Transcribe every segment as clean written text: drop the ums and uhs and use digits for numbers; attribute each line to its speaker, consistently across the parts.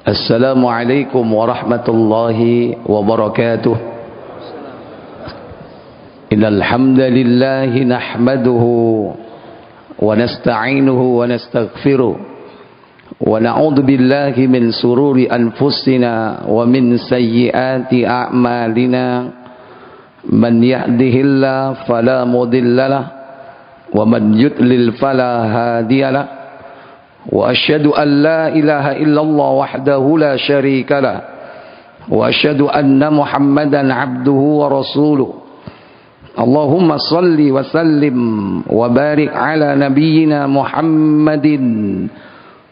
Speaker 1: Assalamualaikum warahmatullahi wabarakatuh. Innal hamdalillah nahmaduhu wa nasta'inuhu wa nastaghfiruh wa na'udzu billahi min sururi anfusina wa min sayyiati a'malina. Man yahdihillahu fala mudhillalah wa man yudlil fala hadiyalah. Wa asyhadu an la ilaha illallah wahdahu la syarika lah wa asyhadu anna Muhammadan abduhu wa rasuluh. Allahumma salli wa sallim wa barik ala nabiyyina Muhammadin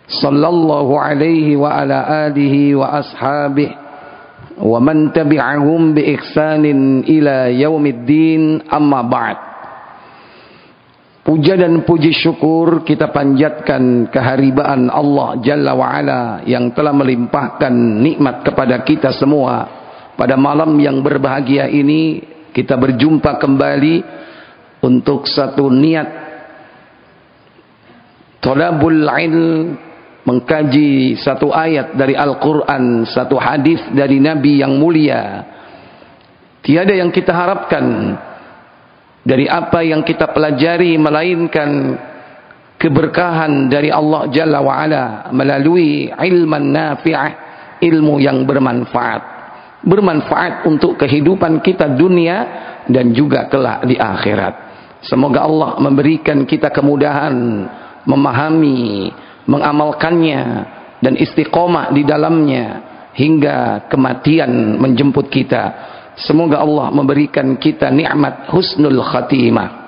Speaker 1: sallallahu alaihi wa ala alihi wa ashabihi wa man tabi'ahum bi ihsanin ila yaumiddin, amma ba'd. Puja dan puji syukur kita panjatkan keharibaan Allah Jalla wa'ala yang telah melimpahkan nikmat kepada kita semua. Pada malam yang berbahagia ini kita berjumpa kembali untuk satu niat thalabul ilm, mengkaji satu ayat dari Al-Quran, satu hadis dari Nabi yang mulia. Tiada yang kita harapkan dari apa yang kita pelajari melainkan keberkahan dari Allah Jalla wa'ala melalui ilman nafi'ah, ilmu yang bermanfaat untuk kehidupan kita dunia dan juga kelak di akhirat. Semoga Allah memberikan kita kemudahan memahami, mengamalkannya dan istiqomah di dalamnya hingga kematian menjemput kita. Semoga Allah memberikan kita nikmat husnul khatimah.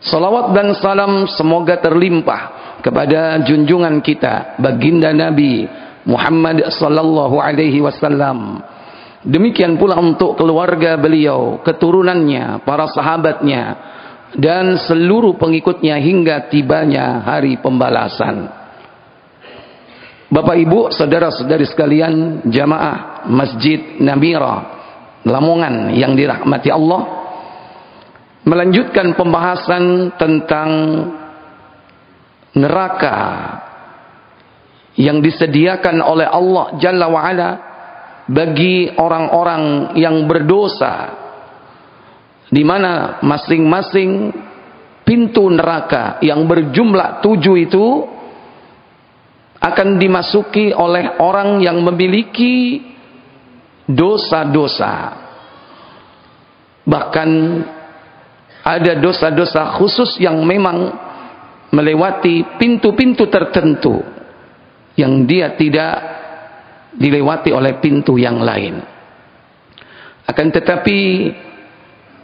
Speaker 1: Salawat dan salam semoga terlimpah kepada junjungan kita baginda Nabi Muhammad sallallahu alaihi wasallam. Demikian pula untuk keluarga beliau, keturunannya, para sahabatnya dan seluruh pengikutnya hingga tibanya hari pembalasan. Bapak Ibu, saudara-saudari sekalian, jamaah Masjid Namira Lamongan yang dirahmati Allah, melanjutkan pembahasan tentang neraka yang disediakan oleh Allah Jalla wa'ala bagi orang-orang yang berdosa, di mana masing-masing pintu neraka yang berjumlah 7 itu akan dimasuki oleh orang yang memiliki dosa-dosa. Bahkan ada dosa-dosa khusus yang memang melewati pintu-pintu tertentu yang dia tidak dilewati oleh pintu yang lain. Akan tetapi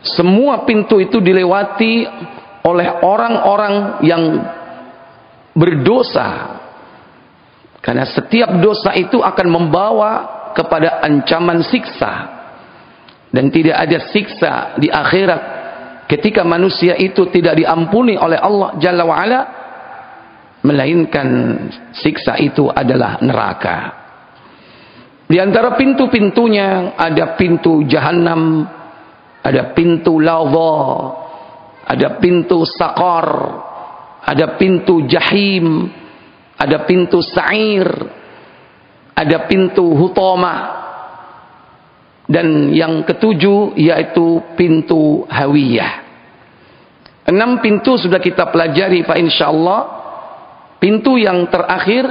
Speaker 1: semua pintu itu dilewati oleh orang-orang yang berdosa. Karena setiap dosa itu akan membawa kepada ancaman siksa. Dan tidak ada siksa di akhirat ketika manusia itu tidak diampuni oleh Allah Jalla wa'ala, melainkan siksa itu adalah neraka. Di antara pintu-pintunya ada pintu Jahannam, ada pintu Ladha, ada pintu Saqar, ada pintu Jahim, ada pintu Sa'ir, ada pintu Hutamah, dan yang ketujuh yaitu pintu Hawiyah. 6 pintu sudah kita pelajari Pak, insyaallah. Pintu yang terakhir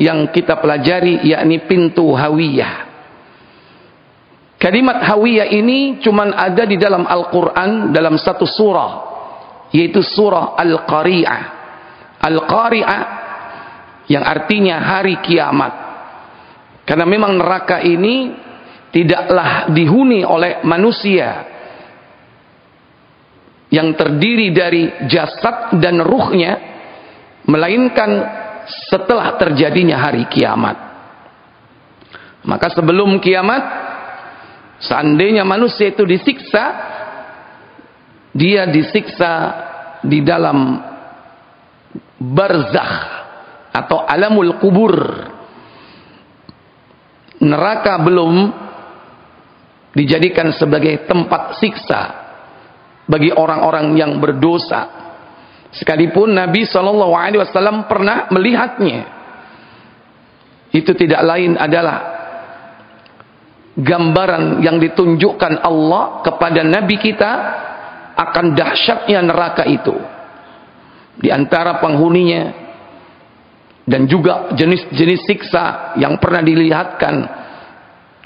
Speaker 1: yang kita pelajari yakni pintu Hawiyah. Kalimat Hawiyah ini cuman ada di dalam Al-Quran dalam satu surah, yaitu surah Al-Qari'ah. Al-Qari'ah yang artinya hari kiamat. Karena memang neraka ini tidaklah dihuni oleh manusia yang terdiri dari jasad dan ruhnya, melainkan setelah terjadinya hari kiamat. Maka sebelum kiamat, seandainya manusia itu disiksa, dia disiksa di dalam barzakh atau alamul kubur. Neraka belum dijadikan sebagai tempat siksa bagi orang-orang yang berdosa. Sekalipun Nabi SAW pernah melihatnya. itu tidak lain adalah gambaran yang ditunjukkan Allah kepada Nabi kita akan dahsyatnya neraka itu, di antara penghuninya dan juga jenis-jenis siksa yang pernah dilihatkan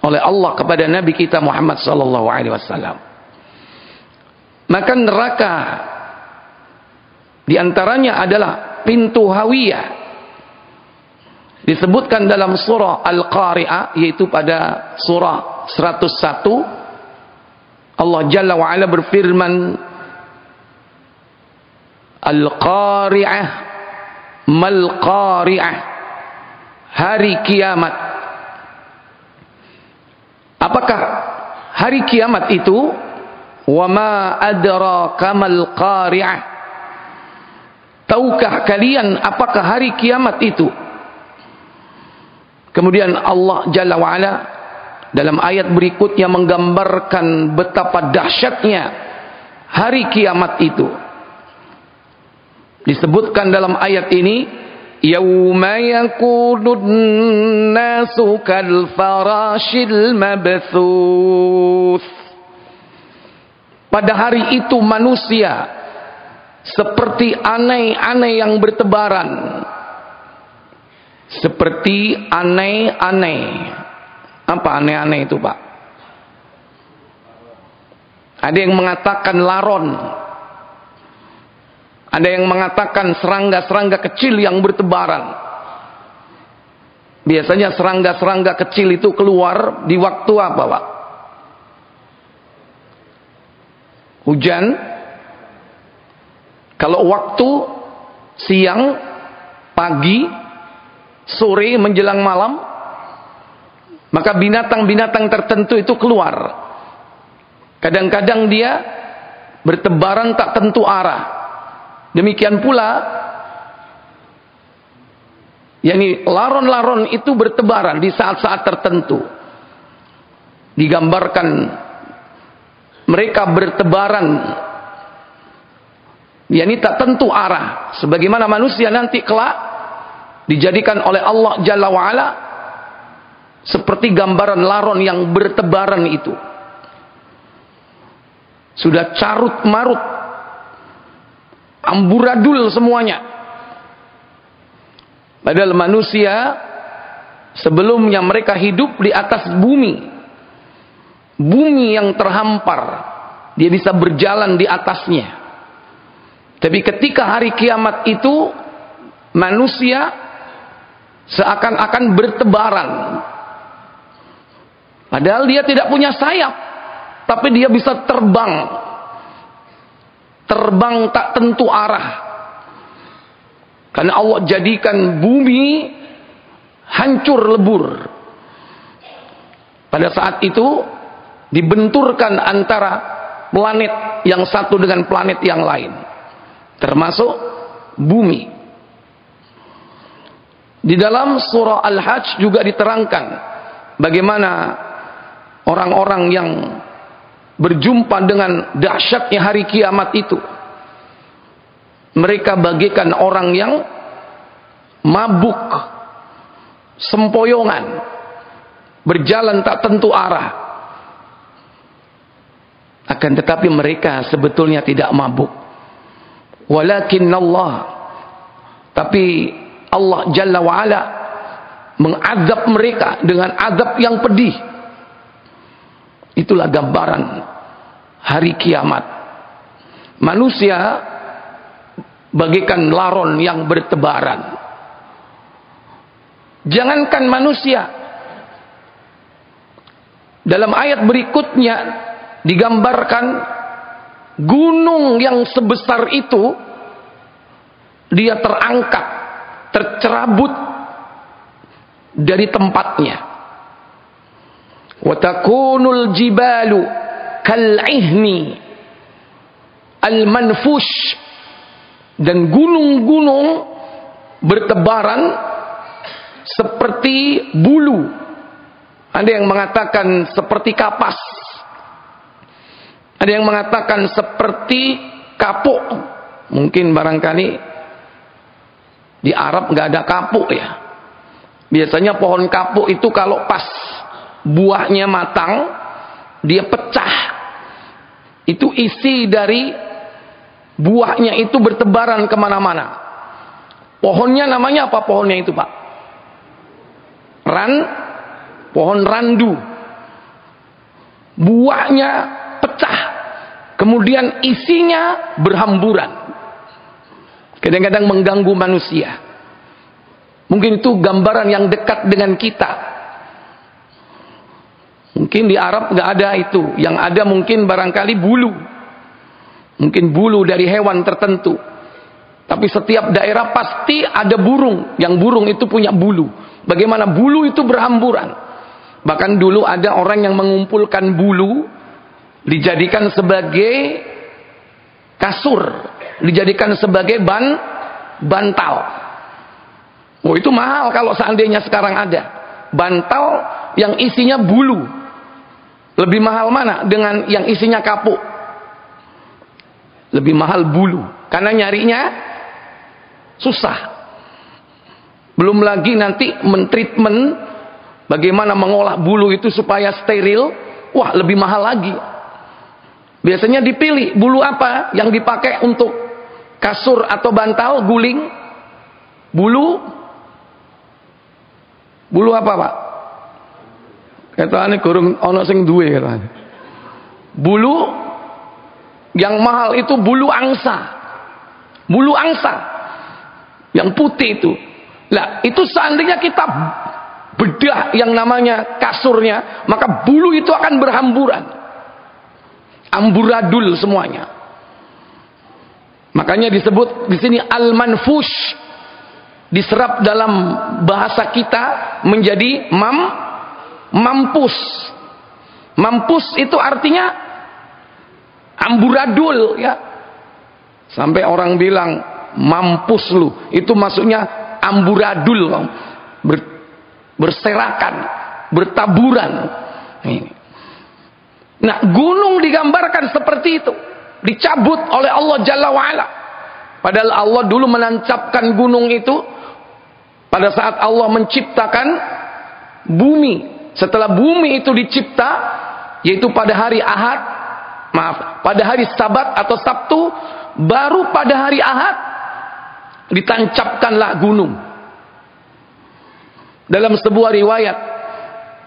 Speaker 1: oleh Allah kepada Nabi kita Muhammad sallallahu alaihi wasallam. Maka neraka di antaranya adalah pintu hawiyah. Disebutkan dalam surah Al-Qari'ah, yaitu pada surah 101, Allah Jalla wa Ala berfirman, Al-Qari'ah mal Qari'ah, hari kiamat. Apakah hari kiamat itu? Wa ma adraka mal Qari'ah. Tahukah kalian apakah hari kiamat itu? Kemudian Allah Jalla wa'ala dalam ayat berikutnya menggambarkan betapa dahsyatnya hari kiamat itu. Disebutkan dalam ayat ini, yauma yakunun nasu kal farashil mabthuth. Pada hari itu manusia seperti anai-anai yang bertebaran. Seperti anai-anai. Apa anai-anai itu, Pak? Ada yang mengatakan laron. Ada yang mengatakan serangga-serangga kecil yang bertebaran. Biasanya serangga-serangga kecil itu keluar di waktu apa, Pak? Hujan. Kalau waktu siang, pagi, sore menjelang malam, maka binatang-binatang tertentu itu keluar. Kadang-kadang dia bertebaran tak tentu arah. Demikian pula, yakni laron-laron itu bertebaran di saat-saat tertentu. Digambarkan mereka bertebaran, yakni tak tentu arah, sebagaimana manusia nanti kelak dijadikan oleh Allah Jalla wa'ala seperti gambaran laron yang bertebaran itu. Sudah carut marut, amburadul semuanya. Padahal manusia sebelumnya mereka hidup di atas bumi. Bumi yang terhampar, dia bisa berjalan di atasnya. Tapi ketika hari kiamat itu, manusia seakan-akan bertebaran. Padahal dia tidak punya sayap, tapi dia bisa terbang. Terbang tak tentu arah. Karena Allah jadikan bumi hancur lebur. Pada saat itu dibenturkan antara planet yang satu dengan planet yang lain, termasuk bumi. Di dalam surah Al-Hajj juga diterangkan bagaimana orang-orang yang berjumpa dengan dahsyatnya hari kiamat itu. Mereka bagaikan orang yang mabuk, sempoyongan, berjalan tak tentu arah. Akan tetapi mereka sebetulnya tidak mabuk. Walakin Allah, tapi Allah Jalla wa'ala mengazab mereka dengan azab yang pedih. Itulah gambaran hari kiamat. Manusia bagaikan laron yang bertebaran. Jangankan manusia, dalam ayat berikutnya digambarkan gunung yang sebesar itu dia terangkat, tercerabut dari tempatnya. Wa takunul jibalu kal'ihni al-manfush, dan gunung-gunung bertebaran seperti bulu. Ada yang mengatakan seperti kapas, ada yang mengatakan seperti kapuk. Mungkin barangkali di Arab nggak ada kapuk ya. Biasanya pohon kapuk itu kalau pas buahnya matang, dia pecah. Itu isi dari buahnya itu bertebaran kemana-mana. Pohonnya namanya apa pohonnya itu, Pak? Pohon randu. Buahnya pecah, kemudian isinya berhamburan. Kadang-kadang mengganggu manusia. Mungkin itu gambaran yang dekat dengan kita. Mungkin di Arab nggak ada itu. Yang ada mungkin barangkali bulu. Mungkin bulu dari hewan tertentu. Tapi setiap daerah pasti ada burung. Yang burung itu punya bulu. Bagaimana bulu itu berhamburan. Bahkan dulu ada orang yang mengumpulkan bulu. Dijadikan sebagai kasur. Dijadikan sebagai bantal. Oh, itu mahal kalau seandainya sekarang ada. Bantal yang isinya bulu. Lebih mahal mana dengan yang isinya kapuk? Lebih mahal bulu. Karena nyarinya susah. Belum lagi nanti mentreatment bagaimana mengolah bulu itu supaya steril. Wah, lebih mahal lagi. Biasanya dipilih bulu apa yang dipakai untuk kasur atau bantal guling. Bulu apa, Pak? Katanya kurang ono sing duwe katanya. Bulu yang mahal itu bulu angsa. Bulu angsa yang putih itu. Lah, itu seandainya kita bedah yang namanya kasurnya, maka bulu itu akan berhamburan. Amburadul semuanya. Makanya disebut di sini al-manfush. Diserap dalam bahasa kita menjadi mampus. Mampus itu artinya amburadul, ya. Sampai orang bilang mampus lu, itu maksudnya amburadul, berserakan, bertaburan. Nah, gunung digambarkan seperti itu, dicabut oleh Allah Jalla wa'ala. Padahal Allah dulu menancapkan gunung itu pada saat Allah menciptakan bumi. Setelah bumi itu dicipta, yaitu pada hari Ahad, pada hari Sabat atau Sabtu, baru pada hari Ahad ditancapkanlah gunung. Dalam sebuah riwayat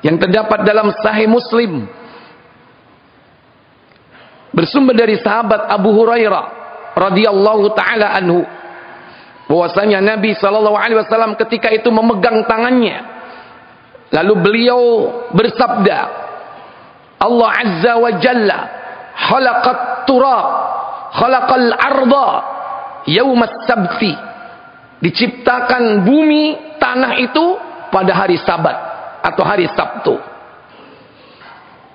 Speaker 1: yang terdapat dalam Sahih Muslim, bersumber dari sahabat Abu Hurairah radhiyallahu taala anhu, bahwasanya Nabi SAW ketika itu memegang tangannya, lalu beliau bersabda, Allah Azza wa Jalla khalaqat turab, khalaqal arda yaumas sabti. Diciptakan bumi, tanah itu pada hari Sabat atau hari Sabtu.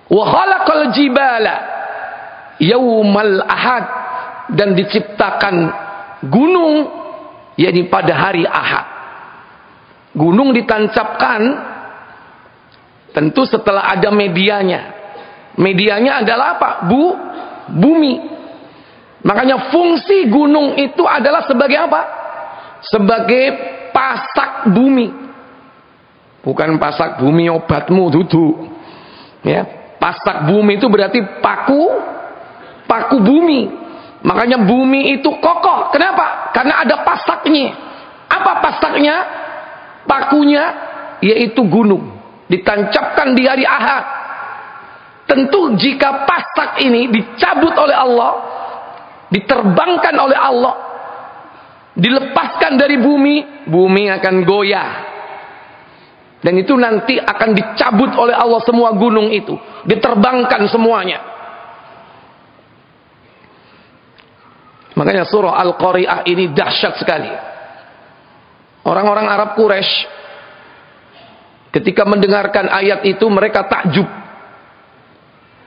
Speaker 1: Wa khalaqal jibala yaumal ahad, dan diciptakan gunung yakni pada hari Ahad. Gunung ditancapkan tentu setelah ada medianya. Medianya adalah apa? Bumi. Makanya fungsi gunung itu adalah sebagai apa? Sebagai pasak bumi. Bukan pasak bumi obatmu duduk. Ya, pasak bumi itu berarti paku bumi. Makanya bumi itu kokoh. Kenapa? Karena ada pasaknya. Apa pasaknya? Pakunya yaitu gunung. Ditancapkan di hari Ahad. Tentu jika pasak ini dicabut oleh Allah, diterbangkan oleh Allah, dilepaskan dari bumi, bumi akan goyah. Dan itu nanti akan dicabut oleh Allah semua gunung itu. Diterbangkan semuanya. Makanya surah Al-Qari'ah ini dahsyat sekali. Orang-orang Arab Quraisy ketika mendengarkan ayat itu mereka takjub.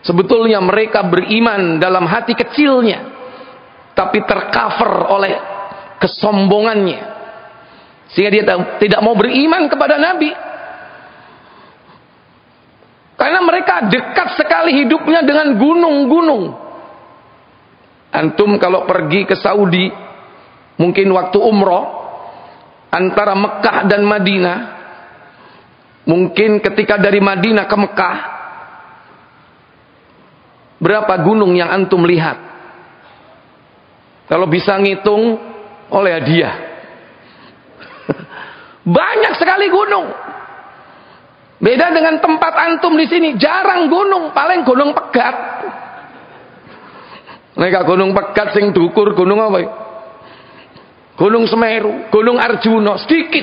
Speaker 1: Sebetulnya mereka beriman dalam hati kecilnya, tapi tercover oleh kesombongannya. Sehingga dia tidak mau beriman kepada Nabi. Karena mereka dekat sekali hidupnya dengan gunung-gunung. Antum kalau pergi ke Saudi, mungkin waktu umroh, antara Mekah dan Madinah, Mungkin ketika dari Madinah ke Mekah, berapa gunung yang antum lihat? Kalau bisa ngitung oleh hadiah. Banyak sekali gunung. Beda dengan tempat antum di sini, jarang gunung, paling gunung Pegat. Mereka gunung Pegat sing dukur gunung apa? Gunung Semeru, Gunung Arjuna, sedikit.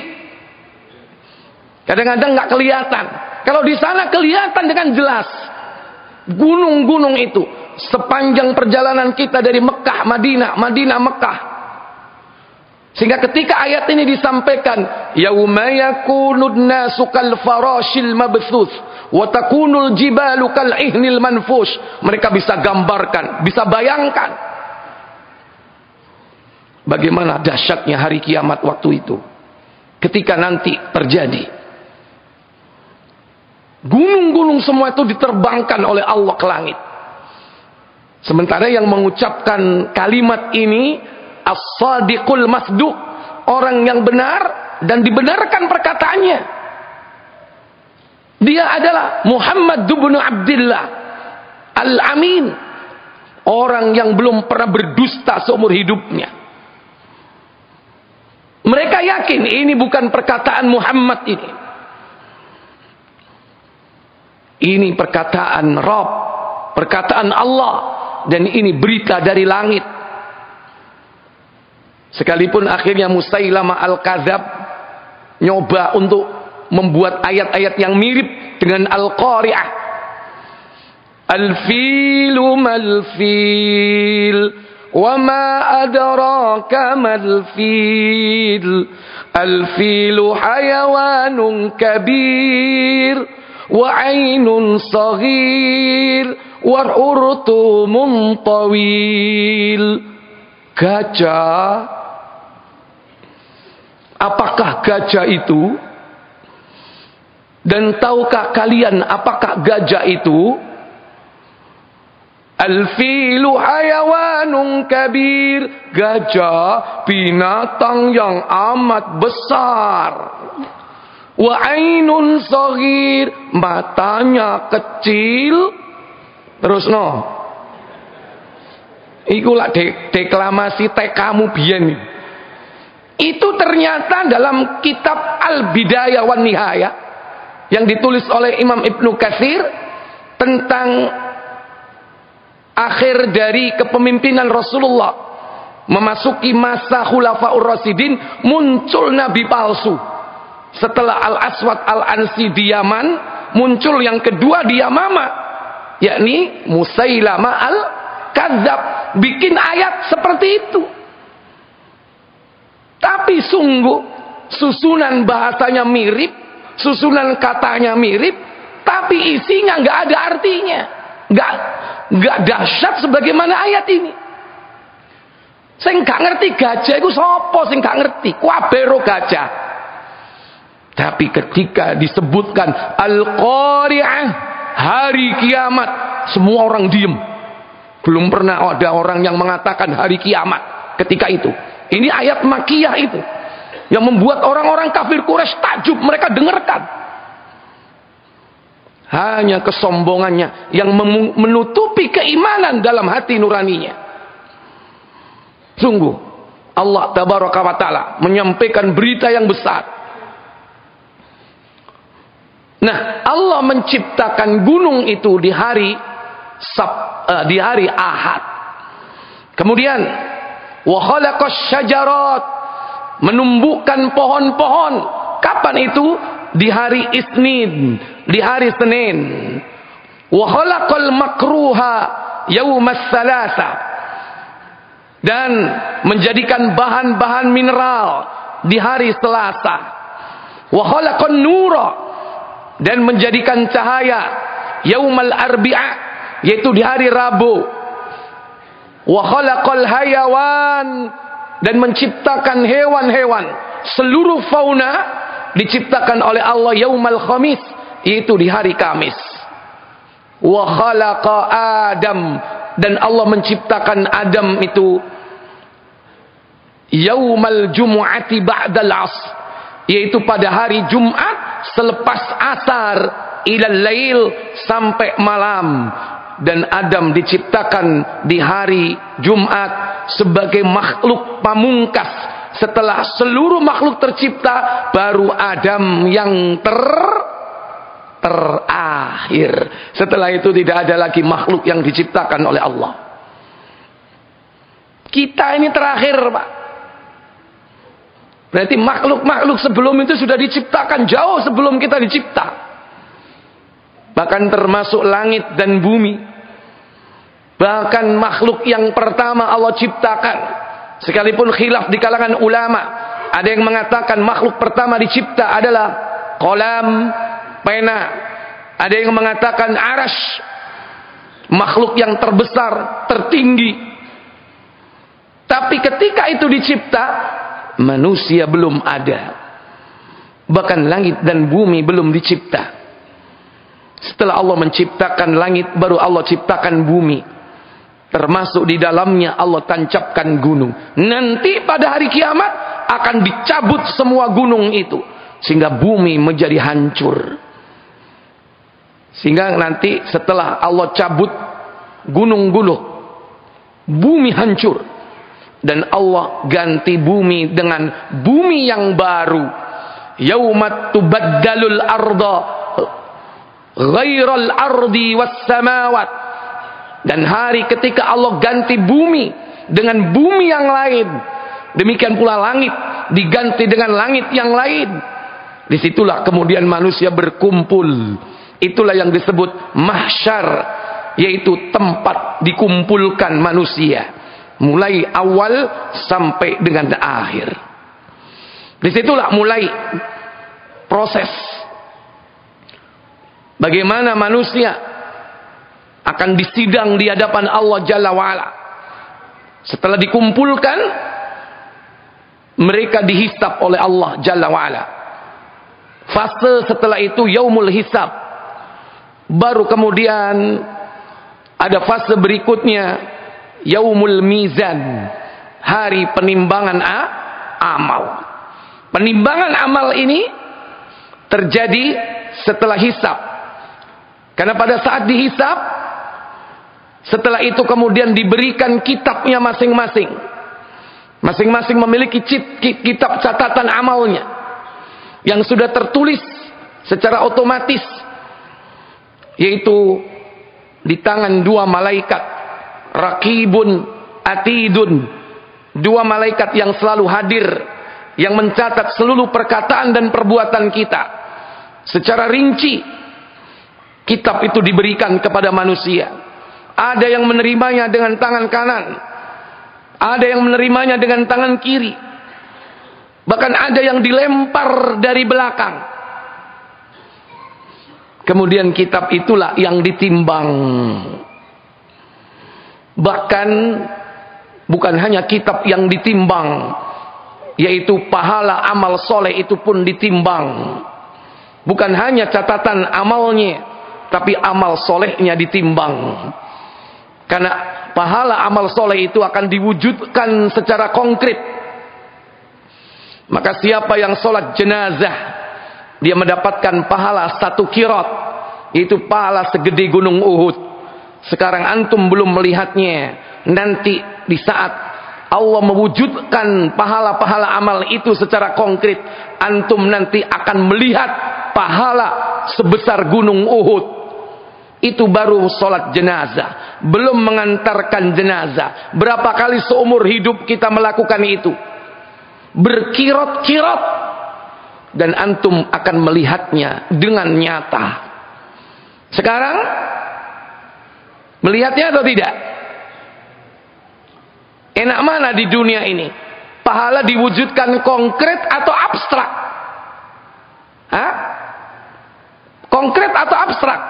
Speaker 1: Kadang-kadang nggak kelihatan. Kalau di sana kelihatan dengan jelas gunung-gunung itu sepanjang perjalanan kita dari Mekah, Madinah, Madinah, Mekah. Sehingga ketika ayat ini disampaikan, yauma yakunun nasu kal farashil mabthuth wa takunul jibalu kal ihnil manfush. Mereka bisa gambarkan, bisa bayangkan bagaimana dahsyatnya hari kiamat waktu itu. Ketika nanti terjadi, gunung-gunung semua itu diterbangkan oleh Allah ke langit. Sementara yang mengucapkan kalimat ini as-sadiqul masduq, orang yang benar dan dibenarkan perkataannya. Dia adalah Muhammad bin Abdullah Al-Amin, orang yang belum pernah berdusta seumur hidupnya. Mereka yakin ini bukan perkataan Muhammad ini. Ini perkataan Rabb, perkataan Allah, dan ini berita dari langit. Sekalipun akhirnya Musailamah Al-Kadzab nyoba untuk membuat ayat-ayat yang mirip dengan Al-Qari'ah. Al-filu mal-fil wa ma adraka mal-fil. Al-filu hayawanun kabir wa ainun saghir wa urtumun tawil. Gajah. Apakah gajah itu? Dan tahukah kalian apakah gajah itu? Al-filu hayawanun kabir. Gajah binatang yang amat besar. Wa ainun saghir, matanya kecil. Terus no, iku lah deklamasi tekamu biyen. Itu ternyata dalam kitab Al-Bidayah wan Nihayah yang ditulis oleh Imam Ibnu Katsir tentang akhir dari kepemimpinan Rasulullah, memasuki masa Khulafaur Rasyidin, muncul nabi palsu. Setelah Al-Aswad Al-Ansi di Yaman, muncul yang kedua di Yamamah, yakni Musailamah Al-Kadzab, bikin ayat seperti itu. Tapi sungguh susunan bahasanya mirip, susunan katanya mirip, tapi isinya nggak ada artinya, nggak dahsyat sebagaimana ayat ini. Sing gak ngerti gajah itu sapa sing gak ngerti? Kuabero gajah. Tapi ketika disebutkan Al-Qari'ah, hari kiamat, semua orang diem. Belum pernah ada orang yang mengatakan hari kiamat ketika itu. Ini ayat Makkiyah itu yang membuat orang-orang kafir Quraisy takjub, mereka dengarkan. Hanya kesombongannya yang menutupi keimanan dalam hati nuraninya. Sungguh Allah Tabaraka wa Ta'ala menyampaikan berita yang besar. Nah, Allah menciptakan gunung itu di hari Ahad. Kemudian wa khalaqasy syajarat, menumbuhkan pohon-pohon. Kapan itu? Di hari Isnin, di hari Senin. Wa khalaqal makruha yaumas salasa, dan menjadikan bahan-bahan mineral di hari Selasa. Wa khalaqan nura, dan menjadikan cahaya yaumal arbi'a, yaitu di hari Rabu. Wa khalaqal hayawan, dan menciptakan hewan-hewan, seluruh fauna diciptakan oleh Allah yaumal khamis, yaitu di hari Kamis. Wa khalaqa Adam, dan Allah menciptakan Adam itu yaumal jumu'ati ba'dal 'asr, yaitu pada hari Jumat selepas asar ilal lail sampai malam. Dan Adam diciptakan di hari Jumat sebagai makhluk pamungkas. Setelah seluruh makhluk tercipta, baru Adam yang terakhir. Setelah itu tidak ada lagi makhluk yang diciptakan oleh Allah. Kita ini terakhir, Pak. Berarti makhluk-makhluk sebelum itu sudah diciptakan jauh sebelum kita dicipta. Bahkan termasuk langit dan bumi. Bahkan makhluk yang pertama Allah ciptakan. Sekalipun khilaf di kalangan ulama. Ada yang mengatakan makhluk pertama dicipta adalah qalam, pena. Ada yang mengatakan arash. Makhluk yang terbesar, tertinggi. Tapi ketika itu dicipta, manusia belum ada. Bahkan langit dan bumi belum dicipta. Setelah Allah menciptakan langit, baru Allah ciptakan bumi. Termasuk di dalamnya Allah tancapkan gunung. Nanti pada hari kiamat akan dicabut semua gunung itu. Sehingga bumi menjadi hancur. Sehingga nanti setelah Allah cabut gunung-gunung, bumi hancur. Dan Allah ganti bumi dengan bumi yang baru. Yaumat tubaddalul arda ghairal ardi was samawat. Dan hari ketika Allah ganti bumi dengan bumi yang lain, demikian pula langit diganti dengan langit yang lain. Disitulah kemudian manusia berkumpul. Itulah yang disebut mahsyar, yaitu tempat dikumpulkan manusia, mulai awal sampai dengan akhir. Disitulah mulai proses bagaimana manusia akan disidang di hadapan Allah Jalla wa'ala. Setelah dikumpulkan, mereka dihisab oleh Allah Jalla wa'ala. Fase setelah itu yaumul hisab. Baru kemudian ada fase berikutnya, yaumul mizan, hari penimbangan amal. Penimbangan amal ini terjadi setelah hisab. Karena pada saat dihisab, setelah itu kemudian diberikan kitabnya masing-masing. Masing-masing memiliki kitab catatan amalnya yang sudah tertulis secara otomatis, yaitu di tangan dua malaikat, Raqibun Atidun, dua malaikat yang selalu hadir, yang mencatat seluruh perkataan dan perbuatan kita secara rinci. Kitab itu diberikan kepada manusia. Ada yang menerimanya dengan tangan kanan, ada yang menerimanya dengan tangan kiri, bahkan ada yang dilempar dari belakang. Kemudian kitab itulah yang ditimbang. Bahkan bukan hanya kitab yang ditimbang, yaitu pahala amal soleh itu pun ditimbang. Bukan hanya catatan amalnya, tapi amal solehnya ditimbang. Karena pahala amal soleh itu akan diwujudkan secara konkret. Maka siapa yang sholat jenazah, dia mendapatkan pahala 1 kirat, yaitu pahala segede gunung Uhud. Sekarang antum belum melihatnya. Nanti di saat Allah mewujudkan pahala-pahala amal itu secara konkret, antum nanti akan melihat pahala sebesar gunung Uhud. Itu baru sholat jenazah, belum mengantarkan jenazah. Berapa kali seumur hidup kita melakukan itu, berkirot-kirot, dan antum akan melihatnya dengan nyata. Sekarang melihatnya atau tidak? Enak mana di dunia ini? Pahala diwujudkan konkret atau abstrak? Hah? Konkret atau abstrak?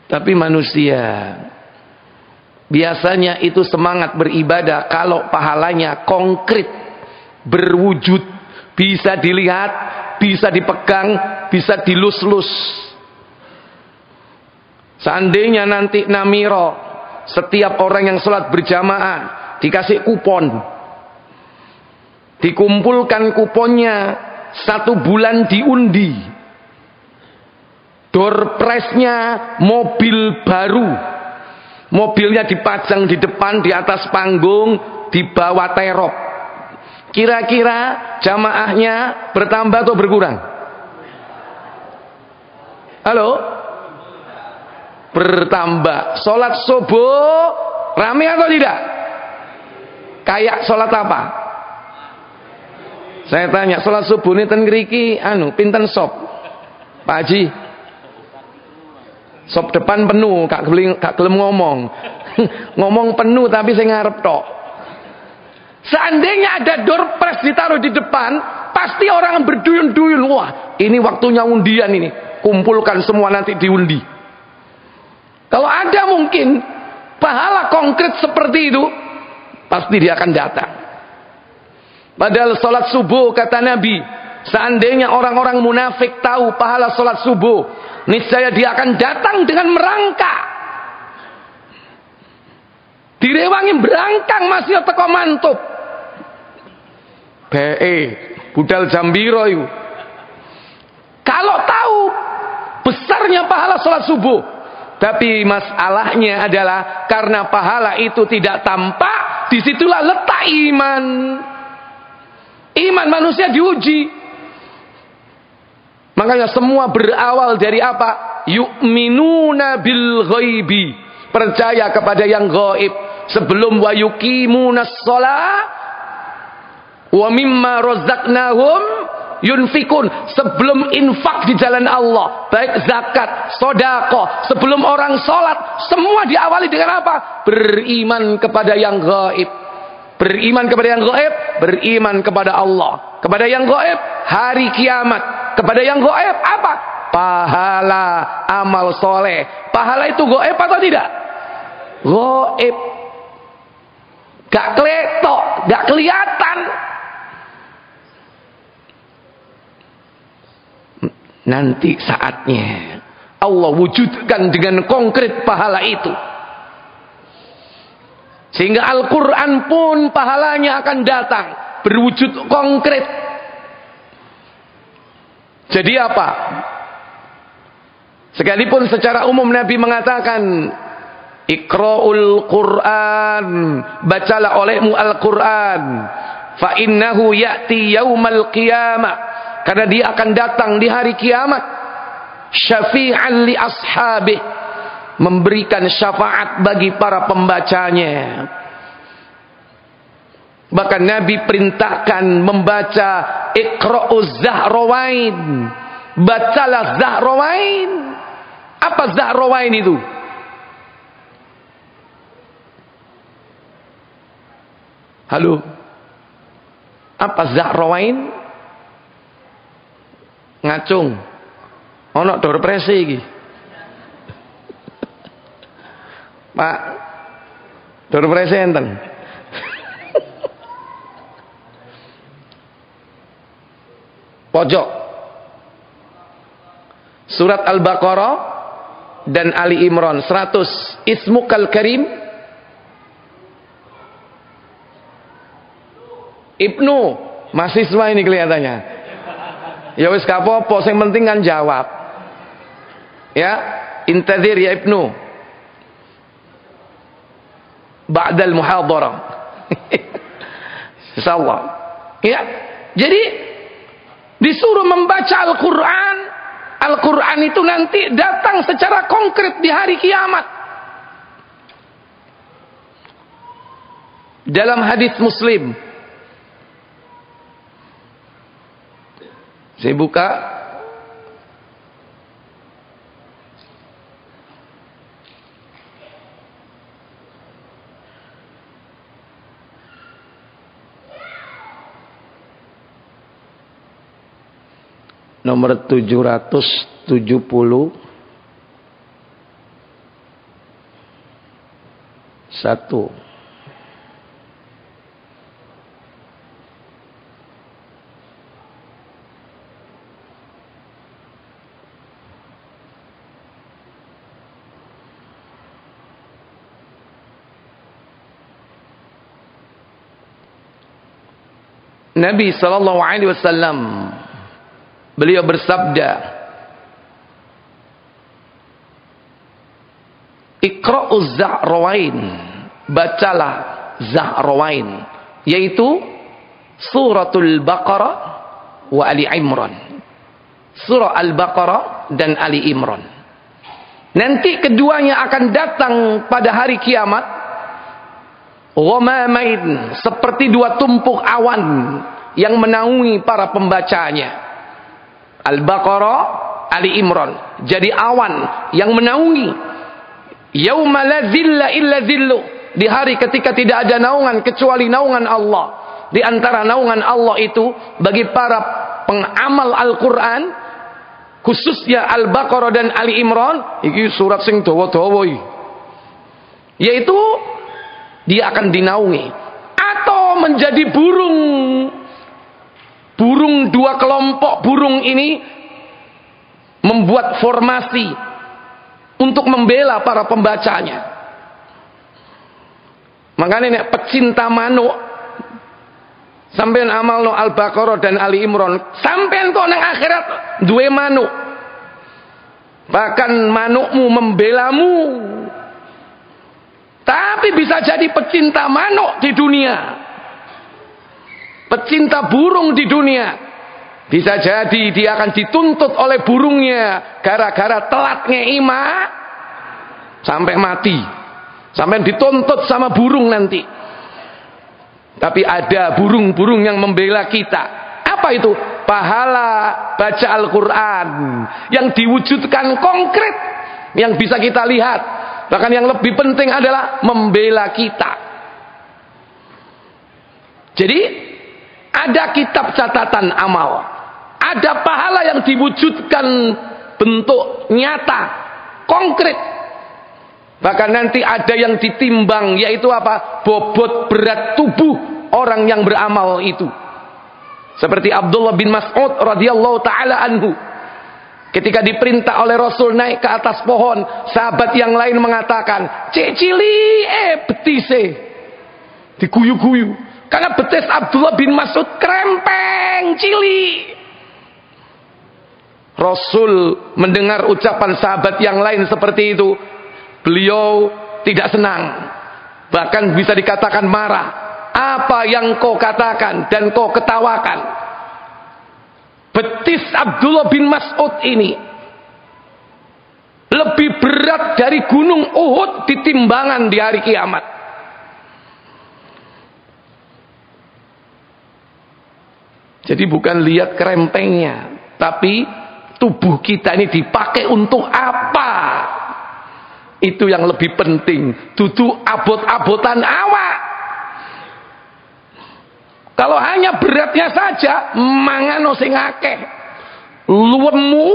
Speaker 1: Tapi manusia biasanya itu semangat beribadah kalau pahalanya konkret, berwujud, bisa dilihat, bisa dipegang, bisa dilus-lus. Seandainya nanti Namiro Setiap orang yang sholat berjamaah dikasih kupon. Dikumpulkan kuponnya, 1 bulan diundi. Door prize-nya mobil baru. Mobilnya dipajang di depan, di atas panggung, di bawah terop. Kira-kira jamaahnya bertambah atau berkurang? Halo? Bertambah. Sholat subuh rame atau tidak? Kayak sholat apa? Saya tanya, sholat subuh ini ten ngriki pinten sop? Pak Haji? Sop depan penuh, gak gelem ngomong. Ngomong penuh tapi saya ngarep tok. Seandainya ada door prize ditaruh di depan, pasti orang berduyun-duyun. Wah, ini waktunya undian ini. Kumpulkan semua nanti diundi. Kalau ada mungkin pahala konkret seperti itu, pasti dia akan datang. Padahal sholat subuh, kata Nabi, seandainya orang-orang munafik tahu pahala sholat subuh, niscaya dia akan datang dengan merangkak. Direwangi berangkang masih teko mantup. Budal jambiro itu. Kalau tahu besarnya pahala sholat subuh, tapi masalahnya adalah karena pahala itu tidak tampak, disitulah letak iman. Iman manusia diuji. Makanya semua berawal dari apa? Yu'minuna bil ghaibi. Percaya kepada yang gaib. Sebelum wa yuqimunas shalah wa mimma razaqnahum yunfikun. Sebelum infak di jalan Allah, baik zakat, sedekah, sebelum orang sholat, semua diawali dengan apa? Beriman kepada yang gaib. Beriman kepada yang gaib, beriman kepada Allah. Kepada yang gaib, hari kiamat. Kepada yang gaib apa? Pahala amal soleh. Pahala itu gaib atau tidak? Gaib. Gak keletok, gak kelihatan. Nanti saatnya Allah wujudkan dengan konkret pahala itu. Sehingga Al-Quran pun pahalanya akan datang berwujud konkret. Jadi apa? Sekalipun secara umum Nabi mengatakan Iqra'ul Quran, bacalah olehmu Al-Quran, fa innahu ya'ti yaumal qiyamah, karena dia akan datang di hari kiamat, syafi'an li ashabih, memberikan syafaat bagi para pembacanya. Bahkan Nabi perintahkan membaca Iqra'uz Zahrawain, bacalah Zahrawain. Apa Zahrawain itu? Halo, apa Zahrawain? Ngacung ono dor presi iki. Pak, dor presi enten. Pojok surat Al-Baqarah dan Ali Imran 100. Ismukal Karim. Ibnu, mahasiswa ini kelihatannya. Ya wis kapopo, sing penting kan jawab. Ya, intadir ya Ibnu. Ba'dal muhadharah. Insyaallah. Ya. Jadi disuruh membaca Al-Qur'an. Al-Qur'an itu nanti datang secara konkret di hari kiamat. Dalam hadis Muslim, saya buka nomor 771. Nabi sallallahu alaihi wasallam beliau bersabda, Iqra'uz Zahrawain, bacalah Zahrawain, yaitu suratul Baqarah wa Ali Imran. Surah Al-Baqarah dan Ali Imran. Nanti keduanya akan datang pada hari kiamat ghamamain, seperti dua tumpuk awan yang menaungi para pembacanya. Al-Baqarah, Ali Imran, jadi awan yang menaungi. Yauma la zilla illa zillu, di hari ketika tidak ada naungan kecuali naungan Allah. Di antara naungan Allah itu bagi para pengamal Al-Quran, khususnya Al-Baqarah dan Ali Imran, ini surat sing dawa-dawa, yaitu dia akan dinaungi. Atau menjadi burung. Burung, dua kelompok burung ini membuat formasi untuk membela para pembacanya. Makanya nek pecinta manuk, sampean amalno Al-Baqarah dan Ali Imran, sampean kok nang akhirat duwe manuk. Bahkan manukmu membelamu. Tapi bisa jadi pecinta manuk di dunia, pecinta burung di dunia. Bisa jadi dia akan dituntut oleh burungnya gara-gara telat ngeima sampai mati, sampai dituntut sama burung nanti. Tapi ada burung-burung yang membela kita. Apa itu? Pahala baca Al-Quran yang diwujudkan konkret, yang bisa kita lihat. Bahkan yang lebih penting adalah membela kita. Jadi ada kitab catatan amal, ada pahala yang diwujudkan bentuk nyata, konkret. Bahkan nanti ada yang ditimbang, yaitu apa? Bobot berat tubuh orang yang beramal itu. Seperti Abdullah bin Mas'ud radhiyallahu taala anhu, ketika diperintah oleh Rasul naik ke atas pohon, sahabat yang lain mengatakan, "Cek cili, betise." Diguyu-guyu. Karena betis Abdullah bin Mas'ud krempeng, cili. Rasul mendengar ucapan sahabat yang lain seperti itu, beliau tidak senang. Bahkan bisa dikatakan marah. Apa yang kau katakan dan kau ketawakan? Betis Abdullah bin Mas'ud ini lebih berat dari gunung Uhud di timbangan di hari kiamat. Jadi bukan lihat kerempengnya, tapi tubuh kita ini dipakai untuk apa? Itu yang lebih penting. Dudu abot-abotan awak. Kalau hanya beratnya saja, mangano sing akeh. Luwemu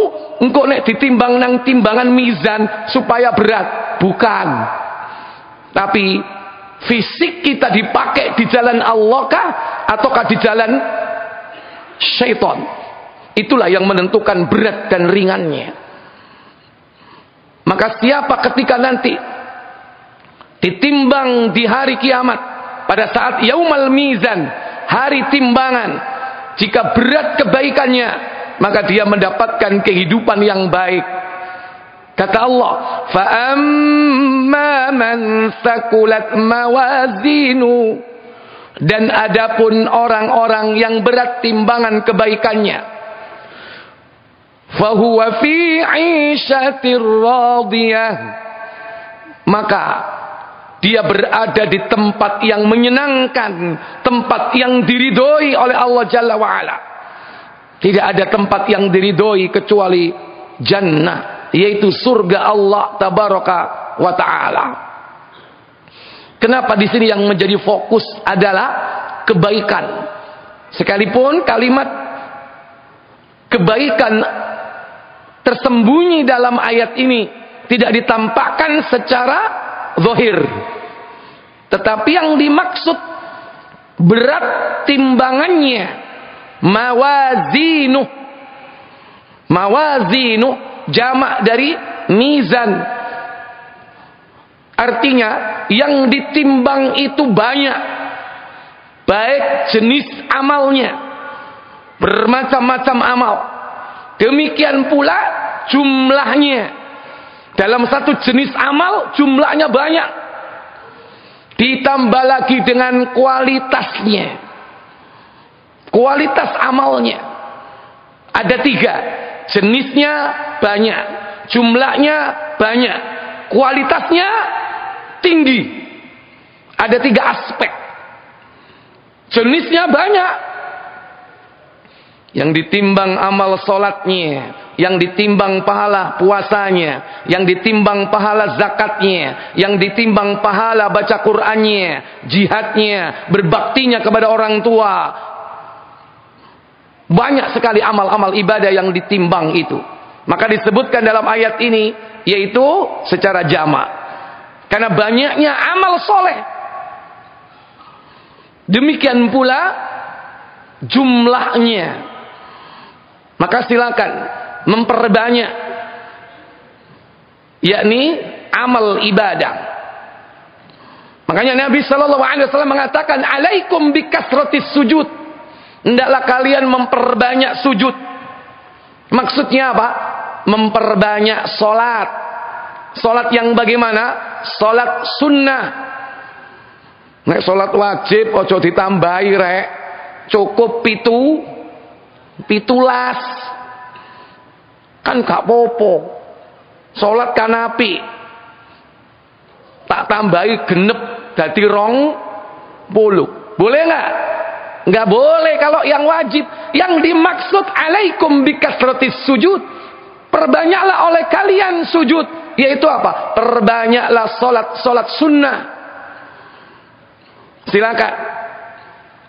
Speaker 1: engko nek ditimbang nang timbangan mizan supaya berat, bukan. Tapi fisik kita dipakai di jalan Allah kah ataukah di jalan syaitan? Itulah yang menentukan berat dan ringannya. Maka siapa ketika nanti ditimbang di hari kiamat, pada saat yaumal mizan, hari timbangan, jika berat kebaikannya, maka dia mendapatkan kehidupan yang baik. Kata Allah, فَأَمَّا مَنْ ثَقُلَتْ مَوَازِينُهُ, dan adapun orang-orang yang berat timbangan kebaikannya, فَهُوَ فِي عِيشَةٍ رَاضِيَةٍ, maka dia berada di tempat yang menyenangkan, tempat yang diridhoi oleh Allah Jalla wa'ala. Tidak ada tempat yang diridhoi kecuali jannah, yaitu surga Allah Tabaraka wa ta'ala. Kenapa di sini yang menjadi fokus adalah kebaikan? Sekalipun kalimat kebaikan tersembunyi dalam ayat ini tidak ditampakkan secara zahir, tetapi yang dimaksud berat timbangannya, mawazinu. Mawazinu jamak dari mizan, artinya yang ditimbang itu banyak, baik jenis amalnya, bermacam-macam amal. Demikian pula jumlahnya. Dalam satu jenis amal jumlahnya banyak. Ditambah lagi dengan kualitasnya. Kualitas amalnya ada 3. Jenisnya banyak, jumlahnya banyak, kualitasnya tinggi. Ada 3 aspek. Jenisnya banyak. Yang ditimbang amal sholatnya, yang ditimbang pahala puasanya, yang ditimbang pahala zakatnya, yang ditimbang pahala baca Qur'annya, jihadnya, berbaktinya kepada orang tua. Banyak sekali amal-amal ibadah yang ditimbang itu. Maka disebutkan dalam ayat ini, yaitu secara jamak. Karena banyaknya amal soleh. Demikian pula jumlahnya. Maka silakan memperbanyak, yakni amal ibadah. Makanya Nabi SAW mengatakan, alaikum bikasratis sujud. Hendaklah kalian memperbanyak sujud. Maksudnya apa? Memperbanyak solat. Solat yang bagaimana? Solat sunnah. Nek solat wajib ojo ditambahi rek. Cukup 17 kan gak popo. Salat kan apik, tak tambahi genep dadi 20. Boleh nggak? Nggak boleh kalau yang wajib. Yang dimaksud alaikum bikasratis sujud, perbanyaklah oleh kalian sujud. Yaitu apa? Perbanyaklah salat sunnah. Silakan.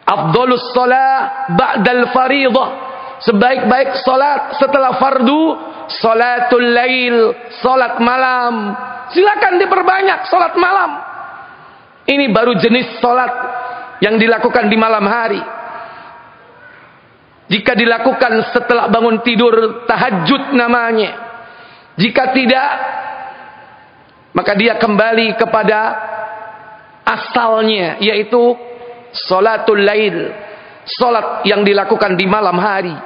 Speaker 1: Afdhalus shalah ba'dal fariidhah. Sebaik-baik salat setelah fardu, salatul lail, salat malam. Silakan diperbanyak salat malam. Ini baru jenis salat yang dilakukan di malam hari. Jika dilakukan setelah bangun tidur, tahajud namanya. Jika tidak, maka dia kembali kepada asalnya, yaitu salatul lail, salat yang dilakukan di malam hari.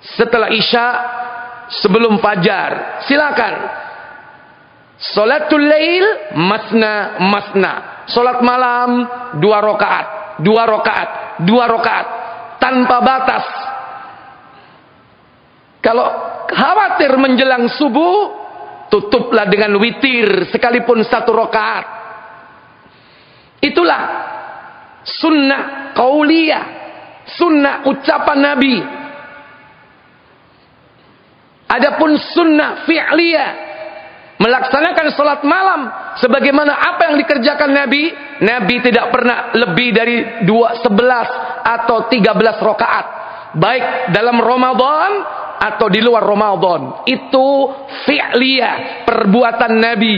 Speaker 1: Setelah isya, sebelum fajar, silakan. Salatul lail masna, salat malam 2 rakaat, 2 rakaat, 2 rakaat, tanpa batas. Kalau khawatir menjelang subuh, tutuplah dengan witir sekalipun 1 rakaat. Itulah sunnah qauliyah, sunnah ucapan Nabi. Adapun sunnah fi'liyah, melaksanakan salat malam sebagaimana apa yang dikerjakan Nabi. Nabi tidak pernah lebih dari 11 atau 13 rakaat, baik dalam Ramadan atau di luar Ramadan. Itu fi'liyah, perbuatan Nabi.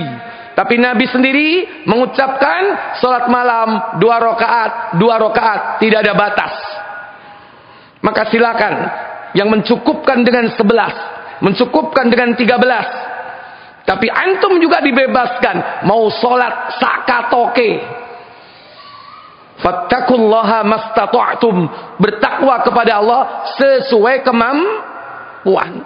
Speaker 1: Tapi Nabi sendiri mengucapkan salat malam 2 rakaat, 2 rakaat, tidak ada batas. Maka silakan yang mencukupkan dengan 11, mencukupkan dengan 13. Tapi antum juga dibebaskan mau salat sakatoke. Fattaqullaha mastata'tum, bertakwa kepada Allah sesuai kemampuan.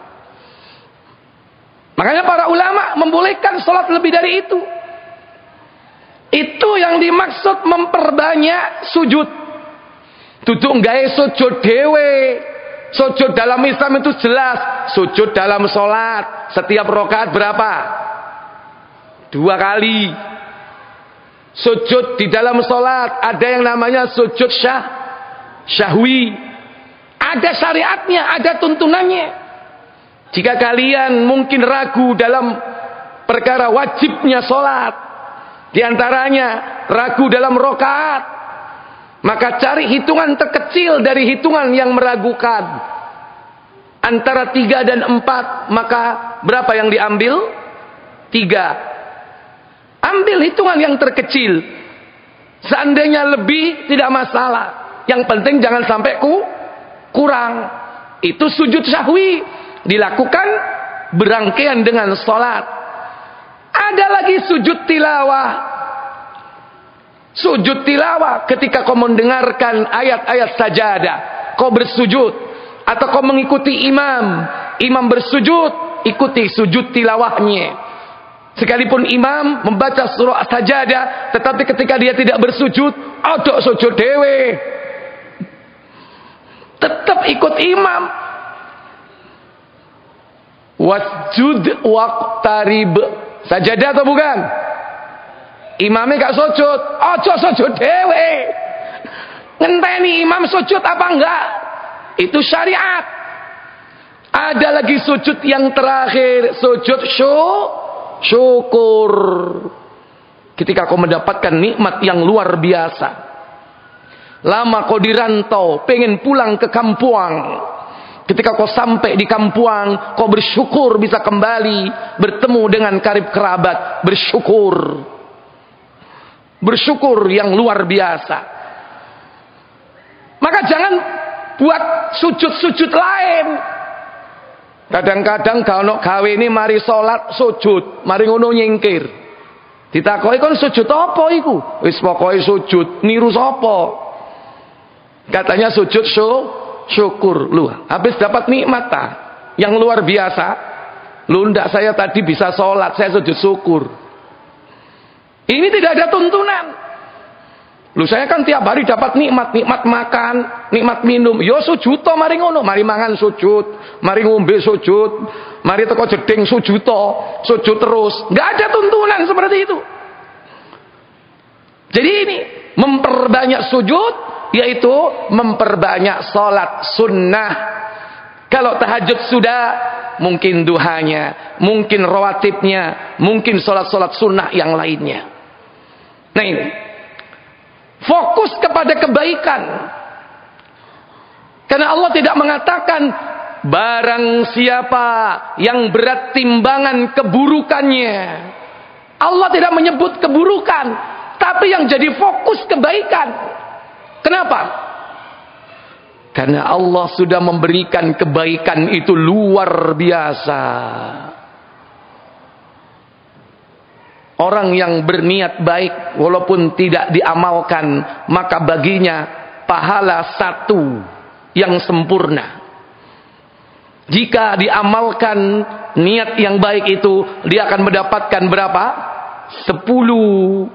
Speaker 1: Makanya para ulama membolehkan salat lebih dari itu. Itu yang dimaksud memperbanyak sujud. Duduk gawe sujud dewe. Sujud dalam Islam itu jelas. Sujud dalam salat setiap rakaat berapa? 2 kali. Sujud di dalam salat ada yang namanya sujud syahwi. Ada syariatnya, ada tuntunannya. Jika kalian mungkin ragu dalam perkara wajibnya salat, di antaranya ragu dalam rakaat, maka cari hitungan terkecil dari hitungan yang meragukan. Antara 3 dan 4, maka berapa yang diambil? 3. Ambil hitungan yang terkecil. Seandainya lebih tidak masalah. Yang penting jangan sampai kurang. Itu sujud syahwi, dilakukan berangkaian dengan salat. Ada lagi sujud tilawah. Sujud tilawah ketika kau mendengarkan ayat-ayat sajadah, kau bersujud. Atau kau mengikuti imam bersujud, ikuti sujud tilawahnya. Sekalipun imam membaca surah sajadah, tetapi ketika dia tidak bersujud, ada sujud dewe. Tetap ikut imam. Wasjud waqtarib. Sajadah atau bukan? Imamnya gak sujud, ojo sujud dewe. Ngenteni imam sujud apa enggak? Itu syariat. Ada lagi sujud yang terakhir, sujud syukur. Ketika kau mendapatkan nikmat yang luar biasa. Lama kau dirantau, pengen pulang ke kampung. Ketika kau sampai di kampung, kau bersyukur bisa kembali bertemu dengan karib kerabat, bersyukur. Bersyukur yang luar biasa. Maka jangan buat sujud-sujud lain. Kadang-kadang kalau gawe ini mari salat sujud, mari ngono nyingkir. Ditakoki kon sujud apa iku? Wis pokoke sujud, niru sapa? Katanya sujud syukur. Lu habis dapat nikmat ta yang luar biasa. Lu ndak, saya tadi bisa salat, saya sujud syukur. Ini tidak ada tuntunan. Lu saya kan tiap hari dapat nikmat makan, nikmat minum. Yo sujud to mari ngono, mari mangan sujud, mari ngombe sujud, mari teko jeding sujud to, sujud terus. Enggak ada tuntunan seperti itu. Jadi ini memperbanyak sujud, yaitu memperbanyak salat sunnah. Kalau tahajud sudah, mungkin duhanya, mungkin rawatibnya, mungkin salat-salat sunnah yang lainnya. Nah ini, fokus kepada kebaikan. Karena Allah tidak mengatakan barang siapa yang berat timbangan keburukannya. Allah tidak menyebut keburukan, tapi yang jadi fokus kebaikan. Kenapa? Karena Allah sudah memberikan kebaikan itu luar biasa. Orang yang berniat baik walaupun tidak diamalkan, maka baginya pahala satu yang sempurna. Jika diamalkan niat yang baik itu, dia akan mendapatkan berapa? 10.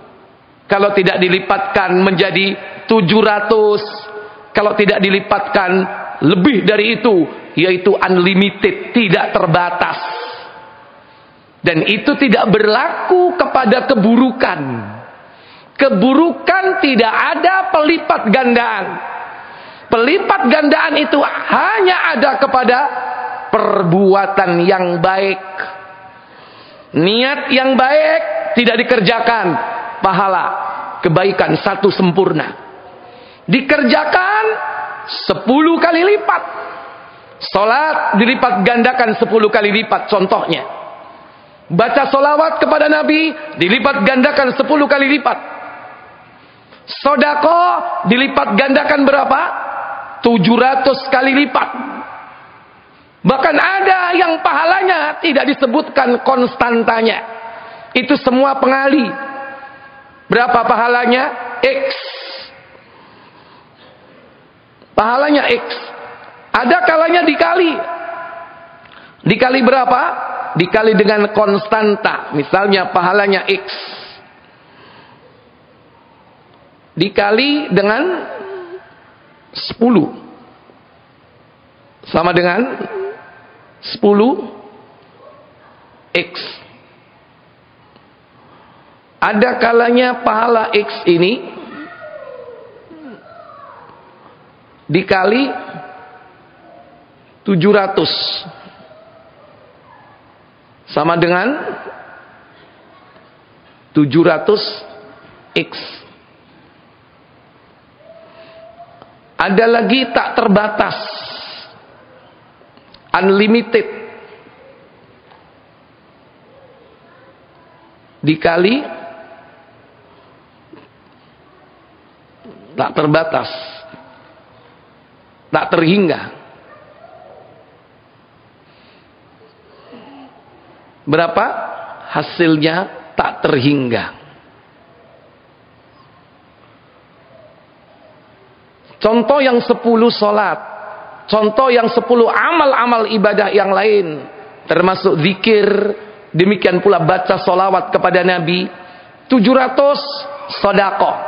Speaker 1: Kalau tidak dilipatkan menjadi 700. Kalau tidak dilipatkan lebih dari itu, yaitu unlimited, tidak terbatas. Dan itu tidak berlaku kepada keburukan. Keburukan tidak ada pelipat gandaan. Pelipat gandaan itu hanya ada kepada perbuatan yang baik. Niat yang baik tidak dikerjakan, pahala kebaikan satu sempurna. Dikerjakan 10 kali lipat. Salat dilipat gandakan 10 kali lipat, contohnya. Baca solawat kepada Nabi dilipat gandakan 10 kali lipat. Sedekah dilipat gandakan berapa? 700 kali lipat. Bahkan ada yang pahalanya tidak disebutkan konstantanya. Itu semua pengali. Berapa pahalanya? X. Pahalanya X. Ada kalanya dikali. Dikali berapa? Dikali dengan konstanta. Misalnya pahalanya X. Dikali dengan 10. Sama dengan 10 X. Ada kalanya pahala X ini dikali 700. Sama dengan 700 X. Ada lagi tak terbatas, unlimited, dikali tak terbatas, tak terhingga. Berapa? Hasilnya tak terhingga. contoh yang 10 salat, contoh yang 10 amal-amal ibadah yang lain, termasuk zikir, demikian pula baca solawat kepada Nabi, 700 sedekah.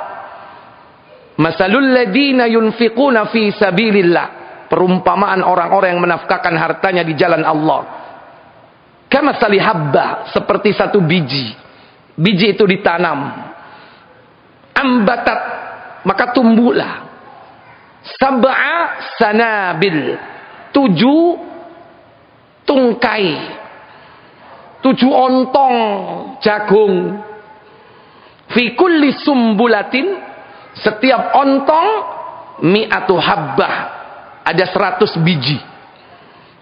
Speaker 1: Masalul ladina yunfiquna fi sabilillah, perumpamaan orang-orang yang menafkahkan hartanya di jalan Allah. Kamatsali habbah, seperti satu biji. Biji itu ditanam, ambatat, maka tumbuhlah. Sab'a sanabil, 7 tungkai, 7 ontong jagung. Fi kulli sumbulatin, setiap ontong mi'atu habbah, ada 100 biji.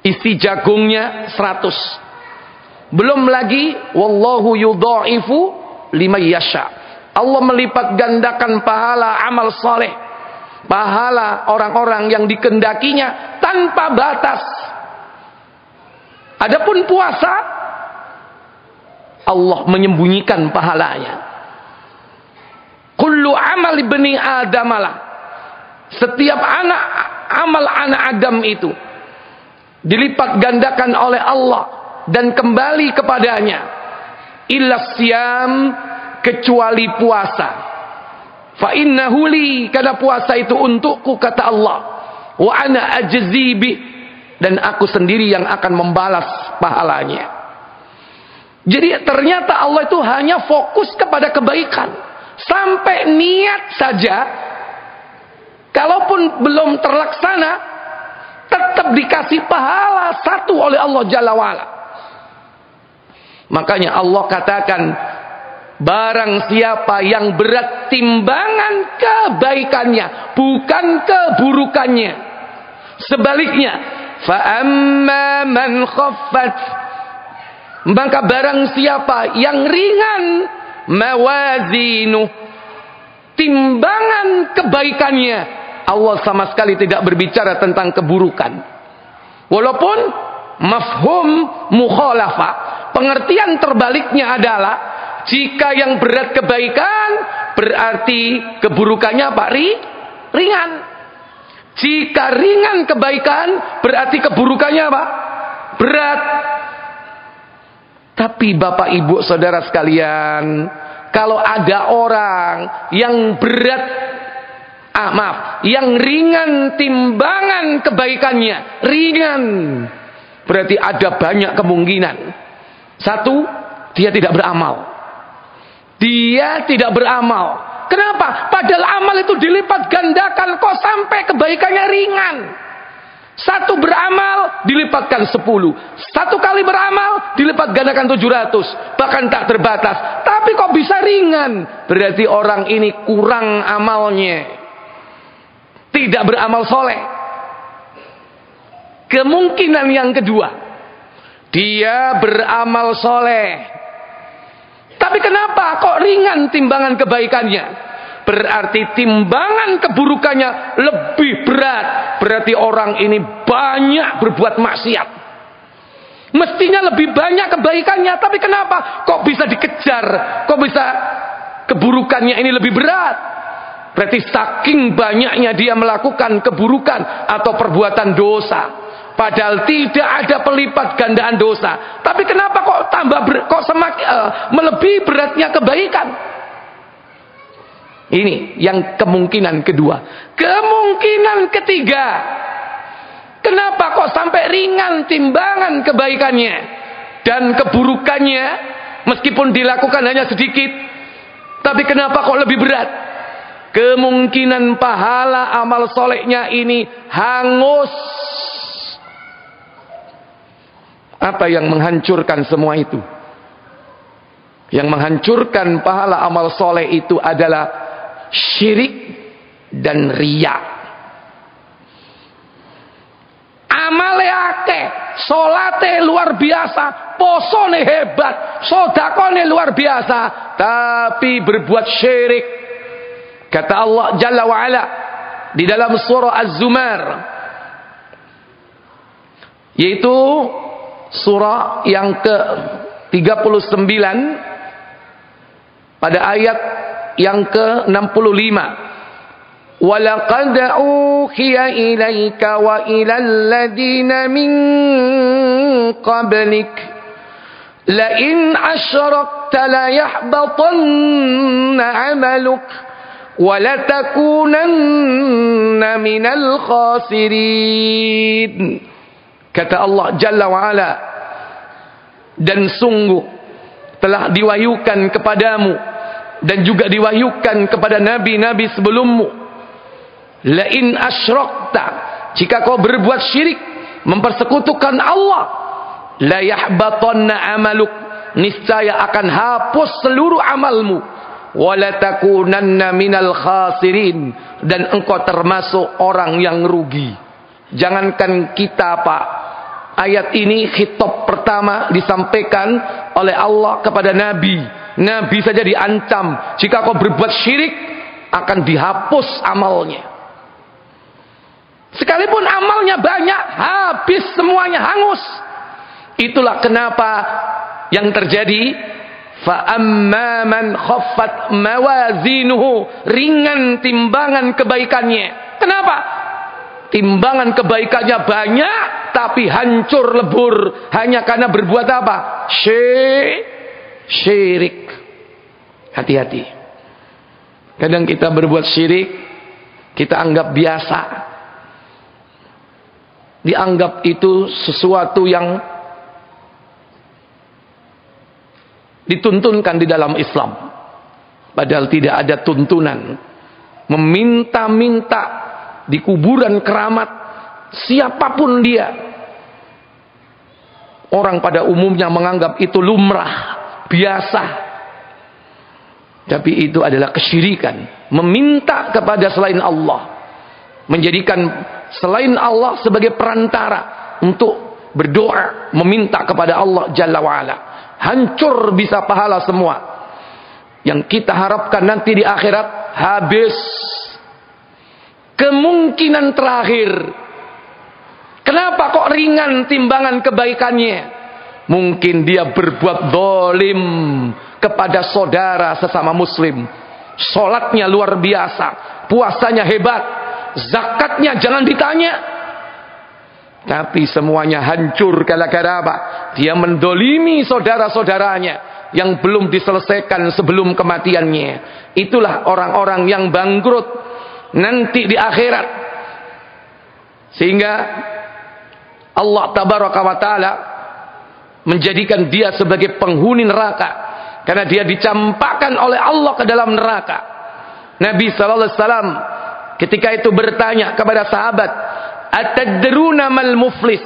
Speaker 1: Isi jagungnya 100. Belum lagi wallahu yudha'ifu liman yasha. Allah melipat gandakan pahala amal soleh, pahala orang-orang yang dikehendakinya tanpa batas. Adapun puasa, Allah menyembunyikan pahalanya. Kullu amal ibni adamalah, setiap amal anak Adam itu dilipat gandakan oleh Allah dan kembali kepadanya. Illa siyam, kecuali puasa. Fa innahu li, karena puasa itu untukku, kata Allah. Wa ana ajzi bih, dan aku sendiri yang akan membalas pahalanya. Jadi ternyata Allah itu hanya fokus kepada kebaikan. Sampai niat saja, kalaupun belum terlaksana, tetap dikasih pahala 1 oleh Allah Jalla wa'ala. Makanya Allah katakan, barang siapa yang berat timbangan kebaikannya, bukan keburukannya. Sebaliknya, fa amma man khaffat, maka barang siapa yang ringan mawazinu, timbangan kebaikannya, Allah sama sekali tidak berbicara tentang keburukan. Walaupun mafhum mukhalafah, pengertian terbaliknya adalah jika yang berat kebaikan berarti keburukannya apa? Ringan. Jika ringan kebaikan berarti keburukannya apa? Berat. Tapi Bapak Ibu Saudara sekalian, kalau ada orang yang berat, yang ringan timbangan kebaikannya, ringan, berarti ada banyak kemungkinan. 1, dia tidak beramal. Dia tidak beramal. Kenapa? Padahal amal itu dilipat gandakan, kok sampai kebaikannya ringan. 1 beramal dilipatkan 10. 1 kali beramal dilipat gandakan 700. Bahkan tak terbatas. Tapi kok bisa ringan? Berarti orang ini kurang amalnya. Tidak beramal soleh. Kemungkinan yang kedua, dia beramal soleh. Tapi kenapa kok ringan timbangan kebaikannya? Berarti timbangan keburukannya lebih berat. Berarti orang ini banyak berbuat maksiat. Mestinya lebih banyak kebaikannya, tapi kenapa kok bisa dikejar? Kok bisa keburukannya ini lebih berat? Berarti saking banyaknya dia melakukan keburukan atau perbuatan dosa, padahal tidak ada pelipat gandaan dosa. Tapi kenapa kok kok semakin melebihi beratnya kebaikan? Ini yang kemungkinan kedua. Kemungkinan ketiga, kenapa kok sampai ringan timbangan kebaikannya dan keburukannya, meskipun dilakukan hanya sedikit, tapi kenapa kok lebih berat? Kemungkinan pahala amal solehnya ini hangus. Apa yang menghancurkan semua itu? Yang menghancurkan pahala amal soleh itu adalah syirik dan riya. Amale akeh, salate luar biasa, posone hebat, sedekahne luar biasa, tapi berbuat syirik. Kata Allah Jalla wa Ala di dalam surah Az-Zumar, yaitu surah yang ke-39 pada ayat yang ke-65. walaqad uhiya ilaika wa ilal ladina min qablik la in asyrakta la yahbatanna 'amaluk wa la takunanna minal khasirin. Kata Allah Jalla wa Ala, dan sungguh telah diwahyukan kepadamu dan juga diwahyukan kepada nabi-nabi sebelummu, la in asyrakta, jika kau berbuat syirik, mempersekutukan Allah, la yahbatanna amaluk, niscaya akan hapus seluruh amalmu, wala takunanna minal khasirin, dan engkau termasuk orang yang rugi. Jangankan kita, Pak, ayat ini khitab pertama disampaikan oleh Allah kepada Nabi. Nabi saja diancam, jika kau berbuat syirik akan dihapus amalnya. Sekalipun amalnya banyak, habis semuanya, hangus. Itulah kenapa yang terjadi, fa amma man khaffat mawazinuhu, ringan timbangan kebaikannya. Kenapa? Timbangan kebaikannya banyak tapi hancur lebur hanya karena berbuat apa? Syirik. Hati-hati. Kadang kita berbuat syirik, kita anggap biasa. Dianggap itu sesuatu yang dituntunkan di dalam Islam. Padahal tidak ada tuntunan meminta-minta di kuburan keramat siapapun dia. Orang pada umumnya menganggap itu lumrah, biasa. Tapi itu adalah kesyirikan, meminta kepada selain Allah, menjadikan selain Allah sebagai perantara untuk berdoa, meminta kepada Allah Jalla wa'ala. Hancur bisa pahala semua. Yang kita harapkan nanti di akhirat habis. Kemungkinan terakhir. Kenapa kok ringan timbangan kebaikannya? Mungkin dia berbuat zalim kepada saudara sesama muslim. Salatnya luar biasa, puasanya hebat, zakatnya jangan ditanya. Tapi semuanya hancur gara-gara apa? Dia mendolimi saudara-saudaranya yang belum diselesaikan sebelum kematiannya. Itulah orang-orang yang bangkrut nanti di akhirat. Sehingga Allah tabaraka wa ta'ala menjadikan dia sebagai penghuni neraka, karena dia dicampakkan oleh Allah ke dalam neraka. Nabi sallallahu alaihi wasallam ketika itu bertanya kepada sahabat, "Atadruna mal muflis?"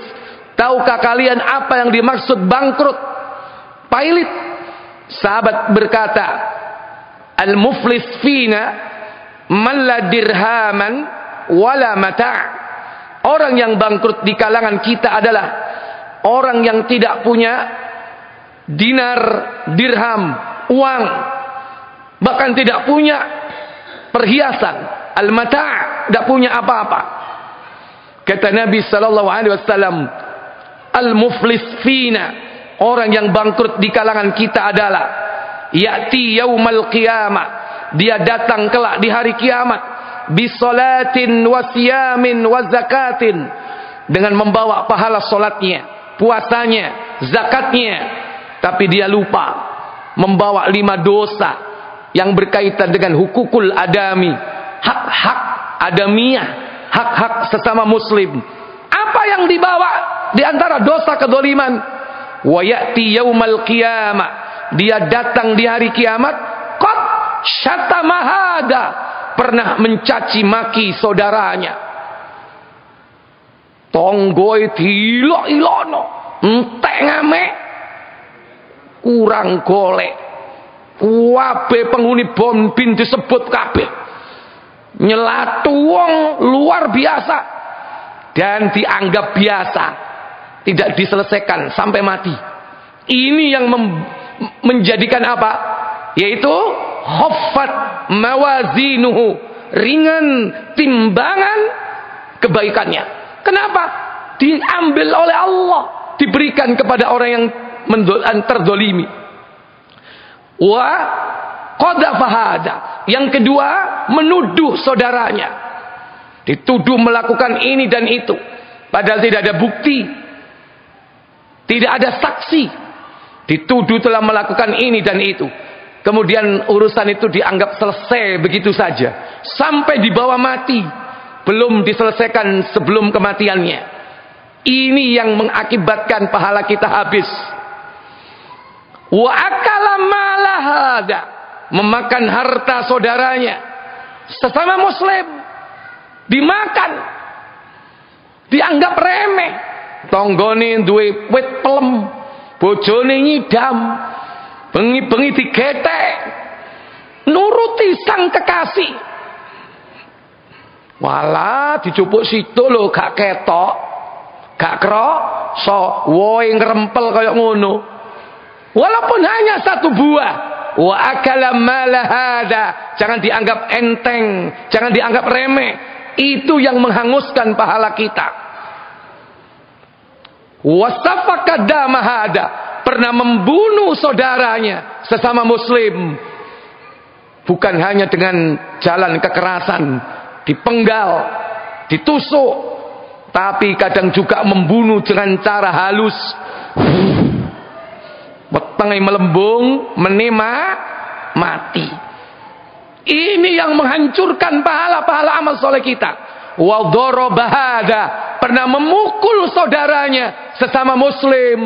Speaker 1: Tahukah kalian apa yang dimaksud bangkrut, pailit? Sahabat berkata, "Al-muflis fina man la dirhaman wala mata'." Orang yang bangkrut di kalangan kita adalah orang yang tidak punya dinar, dirham, uang, bahkan tidak punya perhiasan, al-mata', tidak punya apa-apa. Kata Nabi sallallahu alaihi wasallam, al-muflis fina, orang yang bangkrut di kalangan kita adalah ya'ti yaumal qiyamah, dia datang kelak di hari kiamat, bisolatin wa siyamin wa zakatin, dengan membawa pahala solatnya, puasanya, zakatnya, tapi dia lupa membawa 5 dosa yang berkaitan dengan hukukul adami, hak-hak adamiyah, hak-hak sesama muslim. Apa yang dibawa di antara dosa kedoliman? Wa ya'ti yaumal qiyamah, dia datang di hari kiamat, qad syatamahada, pernah mencaci maki saudaranya. Tonggoe dilok-ilono, entek ngame, kurang golek. Kabeh penghuni Bonbin disebut kabeh. Nyelatu wong luar biasa dan dianggap biasa, tidak diselesaikan sampai mati. Ini yang menjadikan apa? Yaitu khaffat mawazinuhu, ringan timbangan kebaikannya. Kenapa? Diambil oleh Allah, diberikan kepada orang yang terdolimi. Wa qadafahada, yang kedua menuduh saudaranya. dituduh melakukan ini dan itu, padahal tidak ada bukti, tidak ada saksi, dituduh telah melakukan ini dan itu. Kemudian urusan itu dianggap selesai begitu saja, sampai dibawa mati, belum diselesaikan sebelum kematiannya. Ini yang mengakibatkan pahala kita habis. Wa akala mala hada, memakan harta saudaranya, sesama muslim, dimakan, dianggap remeh. Tonggone duwe wit pelem, bojone nyidam, bengi-bengi digetek, nuruti sang kekasih. Walah dicupuk situ lho, gak ketok, gak krasa, woe ngrempel kaya ngono. Walaupun hanya satu buah. Wa akala mala hada, jangan dianggap enteng, jangan dianggap remeh. Itu yang menghanguskan pahala kita. Wasafaka dama hada, pernah membunuh saudaranya sesama muslim, bukan hanya dengan jalan kekerasan, dipenggal, ditusuk, tapi kadang juga membunuh dengan cara halus. Wetenge melembung, menema mati. Ini yang menghancurkan pahala-pahala amal soleh kita. Wa daraba hada, pernah memukul saudaranya sesama muslim.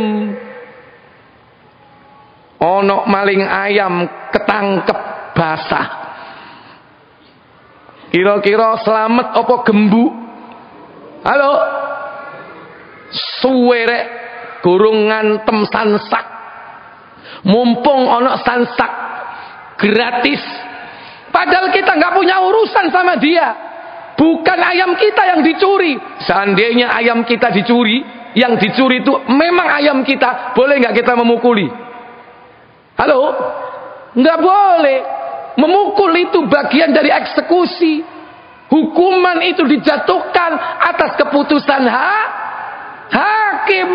Speaker 1: Ono maling ayam ketangkep basah, kira-kira selamat apa gembu? Halo, suwerek gurung ngantem sansak, mumpung ono sansak gratis, padahal kita nggak punya urusan sama dia. Bukan ayam kita yang dicuri. Seandainya ayam kita dicuri, yang dicuri itu memang ayam kita, boleh nggak kita memukuli? Halo? Nggak boleh. Memukul itu bagian dari eksekusi. Hukuman itu dijatuhkan atas keputusan hakim.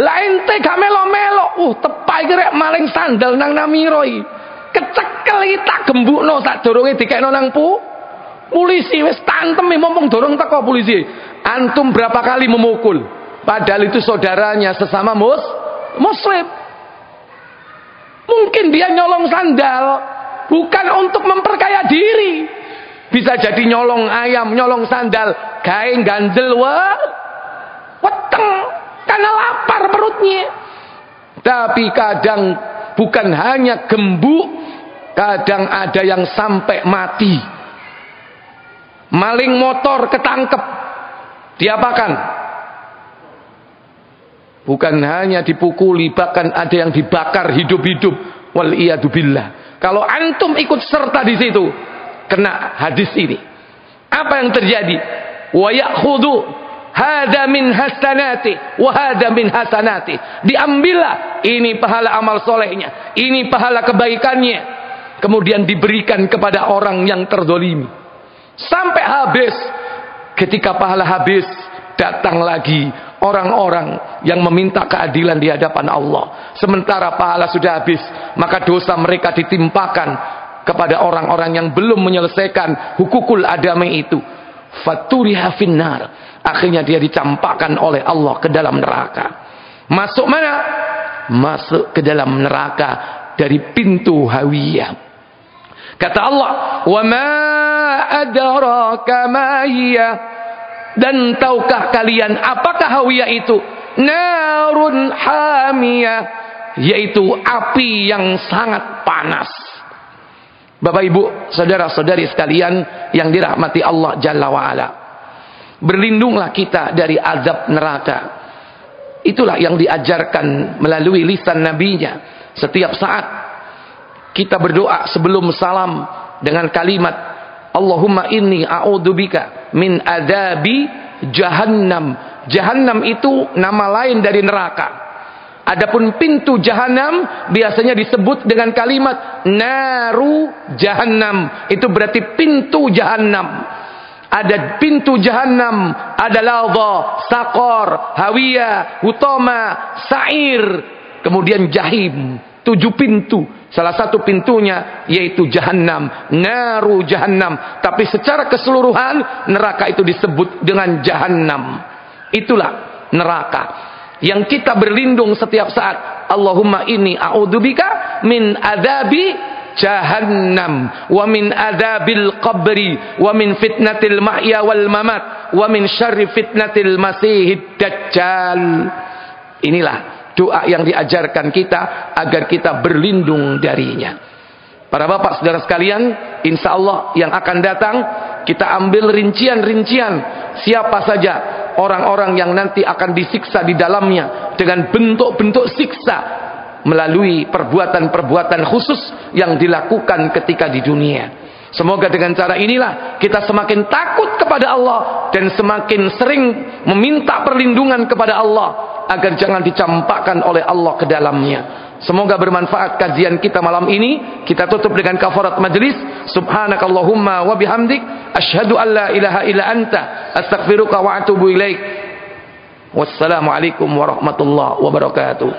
Speaker 1: Lain teh gak melo-melo. Tepai gerek maling sandal nang namiroi. Kecekel tak gembukno sak dorongé dikekno nang polisi. Wis tantem mumpung dorong teko polisi. Antum berapa kali memukul? Padahal itu saudaranya sesama muslim. Mungkin dia nyolong sandal bukan untuk memperkaya diri. Bisa jadi nyolong ayam, nyolong sandal, gawe gandel weteng karena lapar perutnya. Tapi kadang bukan hanya gembuk, kadang ada yang sampai mati. Maling motor ketangkep, diapakan? Bukan hanya dipukuli, bahkan ada yang dibakar hidup-hidup. Wal iyadu billah. Kalau antum ikut serta di situ, kena hadis ini. Apa yang terjadi? Wa ya'khudhu hada min hasanati wa hada min hasanati. Diambillah ini pahala amal solehnya, ini pahala kebaikannya, kemudian diberikan kepada orang yang terzolimi sampai habis. Ketika pahala habis, datang lagi orang-orang yang meminta keadilan di hadapan Allah. Sementara pahala sudah habis, maka dosa mereka ditimpakan kepada orang-orang yang belum menyelesaikan hukukul adami itu. Faturiha finnar, akhirnya dia dicampakkan oleh Allah ke dalam neraka. Masuk mana? Masuk ke dalam neraka dari pintu hawiyah. Kata Allah, wa ma adraka ma hiya, dan tahukah kalian apakah hawiyah itu? Narun hamiyah, yaitu api yang sangat panas. Bapak ibu, saudara-saudari sekalian yang dirahmati Allah Jalla wa'ala, berlindunglah kita dari azab neraka. Itulah yang diajarkan melalui lisan nabinya. Setiap saat kita berdoa sebelum salam dengan kalimat Allahumma inni a'udzubika min adzabi jahannam. Jahannam itu nama lain dari neraka. Adapun pintu jahannam biasanya disebut dengan kalimat naru jahannam. Itu berarti pintu jahannam. Ada pintu jahannam, ada ladha, saqar, hawiyah, hutama, sa'ir, kemudian jahim. 7 pintu. Salah satu pintunya yaitu Jahannam, naru Jahannam. Tapi secara keseluruhan neraka itu disebut dengan Jahannam. Itulah neraka yang kita berlindung setiap saat. Allahumma inni a'udzubika min adzabi Jahannam wa min adzabil qabri wa min fitnatil mahya wal mamat wa min syarri fitnatil masihid dajjal. Inilah doa yang diajarkan kita agar kita berlindung darinya. Para bapak saudara sekalian, insya Allah yang akan datang kita ambil rincian-rincian siapa saja orang-orang yang nanti akan disiksa di dalamnya dengan bentuk-bentuk siksa melalui perbuatan-perbuatan khusus yang dilakukan ketika di dunia. Semoga dengan cara inilah kita semakin takut kepada Allah dan semakin sering meminta perlindungan kepada Allah agar jangan dicampakkan oleh Allah ke dalamnya. Semoga bermanfaat kajian kita malam ini. Kita tutup dengan kafarat majlis. Subhanakallahumma wa bihamdik asyhadu an la ilaha illa anta astaghfiruka wa atubu ilaik. Wassalamualaikum warahmatullahi wabarakatuh.